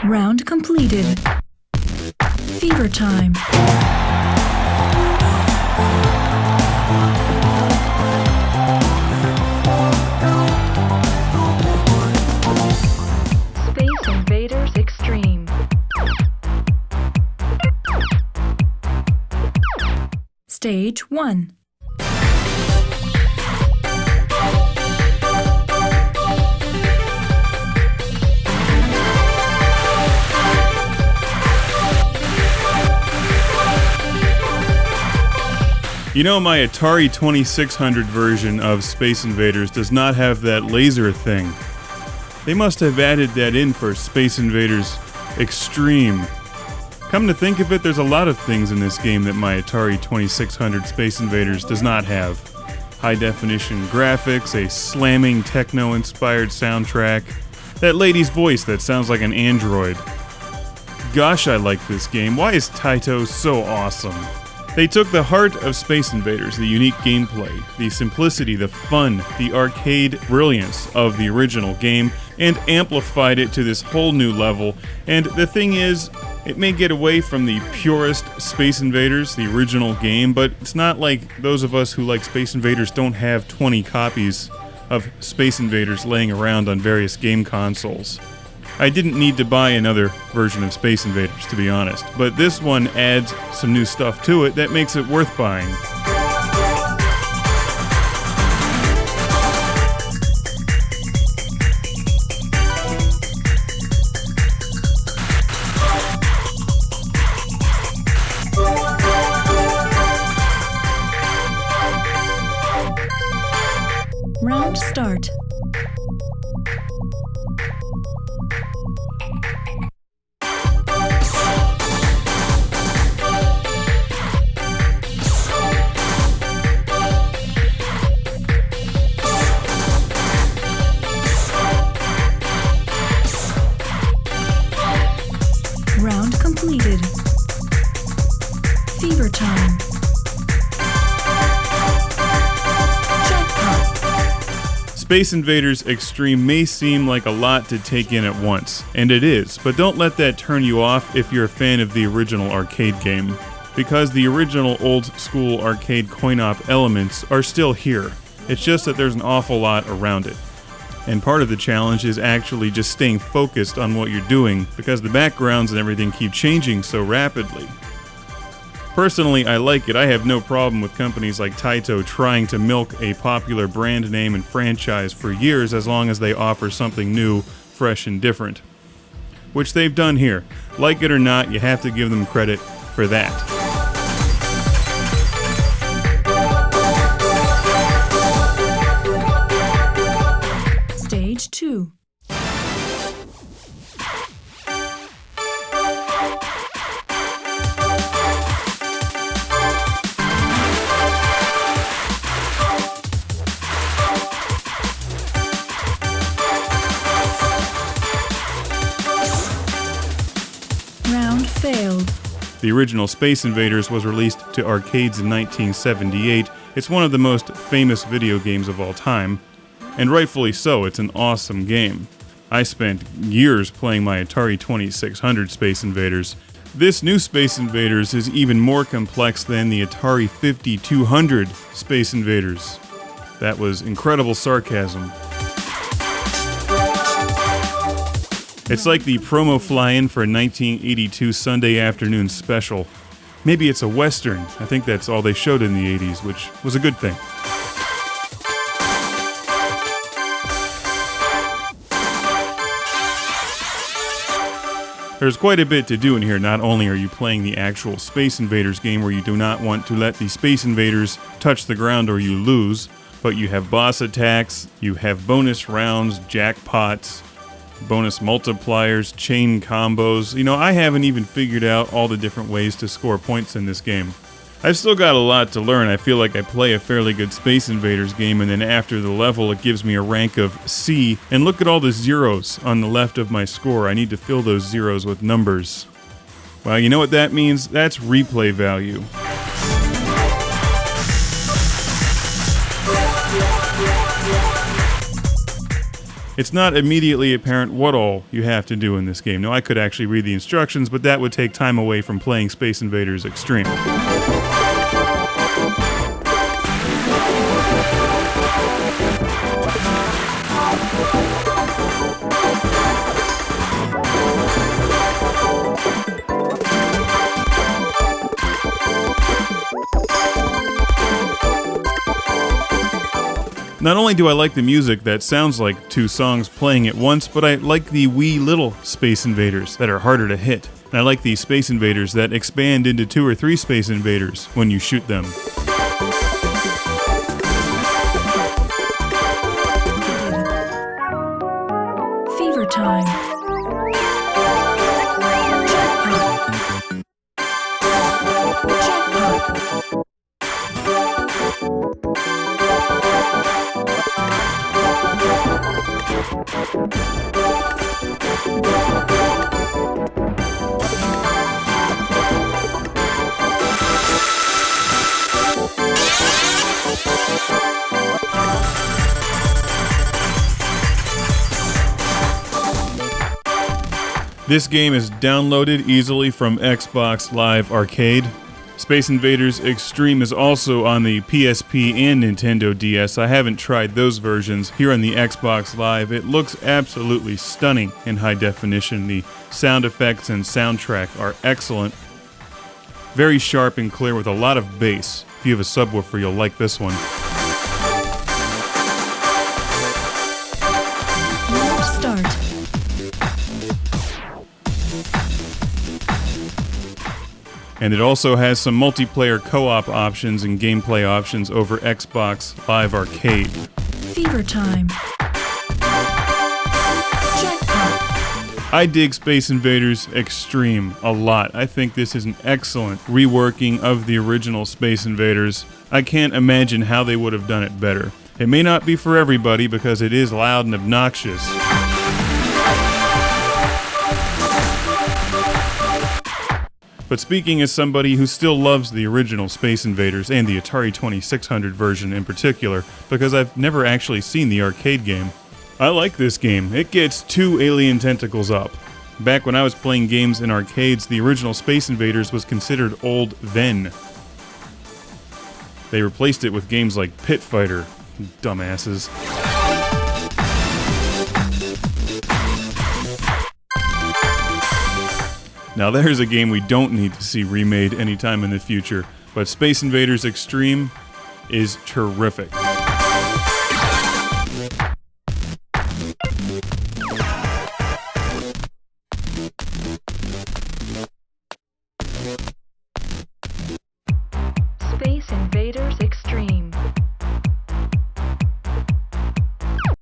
Round completed. Fever time. Space Invaders Extreme. Stage 1. You know, my Atari 2600 version of Space Invaders does not have that laser thing. They must have added that in for Space Invaders Extreme. Come to think of it, there's a lot of things in this game that my Atari 2600 Space Invaders does not have. High-definition graphics, a slamming techno-inspired soundtrack, that lady's voice that sounds like an android. Gosh, I like this game. Why is Taito so awesome? They took the heart of Space Invaders, the unique gameplay, the simplicity, the fun, the arcade brilliance of the original game, and amplified it to this whole new level. And the thing is, it may get away from the purest Space Invaders, the original game, but it's not like those of us who like Space Invaders don't have 20 copies of Space Invaders laying around on various game consoles. I didn't need to buy another version of Space Invaders, to be honest, but this one adds some new stuff to it that makes it worth buying. Round start. Round completed. Fever time. Jackpot. Space Invaders Extreme may seem like a lot to take in at once, and it is, but don't let that turn you off if you're a fan of the original arcade game, because the original old-school arcade coin-op elements are still here. It's just that there's an awful lot around it. And part of the challenge is actually just staying focused on what you're doing, because the backgrounds and everything keep changing so rapidly. Personally, I like it. I have no problem with companies like Taito trying to milk a popular brand name and franchise for years as long as they offer something new, fresh, and different. Which they've done here. Like it or not, you have to give them credit for that. Stage 2. Round failed. The original Space Invaders was released to arcades in 1978. It's one of the most famous video games of all time. And rightfully so, it's an awesome game. I spent years playing my Atari 2600 Space Invaders. This new Space Invaders is even more complex than the Atari 5200 Space Invaders. That was incredible sarcasm. It's like the promo fly-in for a 1982 Sunday afternoon special. Maybe it's a Western. I think that's all they showed in the 80s, which was a good thing. There's quite a bit to do in here. Not only are you playing the actual Space Invaders game where you do not want to let the Space Invaders touch the ground or you lose, but you have boss attacks, you have bonus rounds, jackpots, bonus multipliers, chain combos. You know, I haven't even figured out all the different ways to score points in this game. I've still got a lot to learn. I feel like I play a fairly good Space Invaders game, and then after the level it gives me a rank of C, and look at all the zeros on the left of my score. I need to fill those zeros with numbers. Well, you know what that means? That's replay value. It's not immediately apparent what all you have to do in this game. Now, I could actually read the instructions, but that would take time away from playing Space Invaders Extreme. Not only do I like the music that sounds like two songs playing at once, but I like the wee little Space Invaders that are harder to hit. And I like the Space Invaders that expand into 2 or 3 Space Invaders when you shoot them. Fever time. Jackpot. This game is downloaded easily from Xbox Live Arcade. Space Invaders Extreme is also on the PSP and Nintendo DS. I haven't tried those versions. Here on the Xbox Live, it looks absolutely stunning in high definition. The sound effects and soundtrack are excellent. Very sharp and clear with a lot of bass. If you have a subwoofer, you'll like this one. Start. And it also has some multiplayer co-op options and gameplay options over Xbox Live Arcade. Fever time. Jackpot. I dig Space Invaders Extreme a lot. I think this is an excellent reworking of the original Space Invaders. I can't imagine how they would have done it better. It may not be for everybody because it is loud and obnoxious. But speaking as somebody who still loves the original Space Invaders and the Atari 2600 version in particular, because I've never actually seen the arcade game, I like this game. It gets 2 alien tentacles up. Back when I was playing games in arcades, the original Space Invaders was considered old then. They replaced it with games like Pit Fighter, dumbasses. Now there's a game we don't need to see remade anytime in the future, but Space Invaders Extreme is terrific.